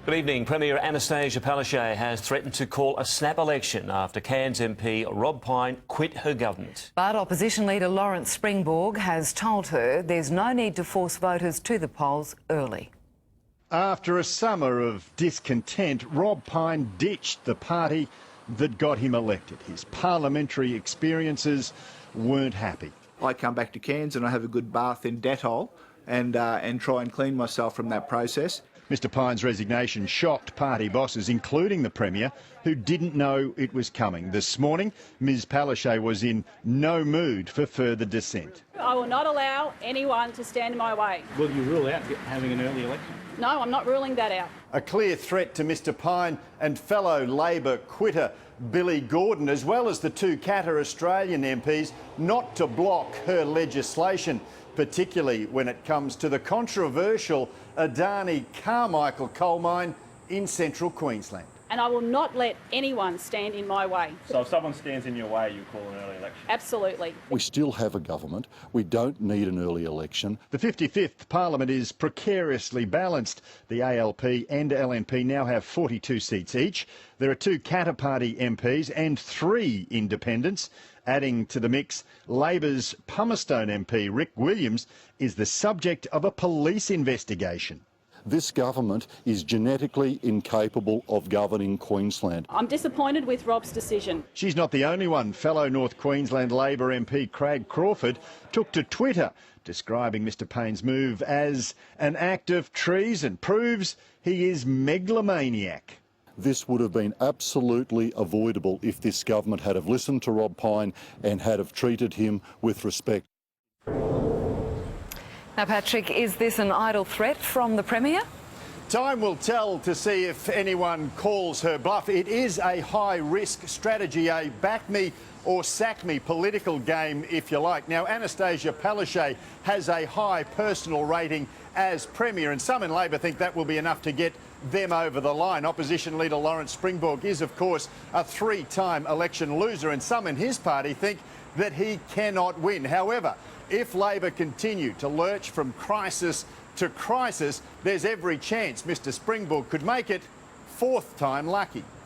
Good evening. Premier Annastacia Palaszczuk has threatened to call a snap election after Cairns MP Rob Pyne quit her government. But opposition leader Lawrence Springborg has told her there's no need to force voters to the polls early. After a summer of discontent, Rob Pyne ditched the party that got him elected. His parliamentary experiences weren't happy. I come back to Cairns and I have a good bath in Dettol and try and clean myself from that process. Mr Pyne's resignation shocked party bosses, including the Premier, who didn't know it was coming. This morning, Ms Palaszczuk was in no mood for further dissent. I will not allow anyone to stand in my way. Will you rule out having an early election? No, I'm not ruling that out. A clear threat to Mr Pyne and fellow Labor quitter Billy Gordon, as well as the two Qatar Australian MPs, not to block her legislation, particularly when it comes to the controversial Adani Carmichael coal mine in central Queensland. And I will not let anyone stand in my way. So if someone stands in your way, you call an early election? Absolutely. We still have a government. We don't need an early election. The 55th Parliament is precariously balanced. The ALP and LNP now have 42 seats each. There are two Qatar Party MPs and 3 independents. Adding to the mix, Labor's Pumicestown MP Rick Williams is the subject of a police investigation. This government is genetically incapable of governing Queensland. I'm disappointed with Rob's decision. She's not the only one. Fellow North Queensland Labor MP Craig Crawford took to Twitter, describing Mr Payne's move as an act of treason. Proves he is megalomaniac. This would have been absolutely avoidable if this government had have listened to Rob Pyne and had have treated him with respect. Now, Patrick, is this an idle threat from the Premier? Time will tell to see if anyone calls her bluff. It is a high-risk strategy, a back-me or sack-me political game, if you like. Now, Annastacia Palaszczuk has a high personal rating as Premier, and some in Labor think that will be enough to get them over the line. Opposition leader Lawrence Springborg is, of course, a 3-time election loser, and some in his party think that he cannot win. However, if Labor continue to lurch from crisis to crisis, there's every chance Mr Springborg could make it 4th time lucky.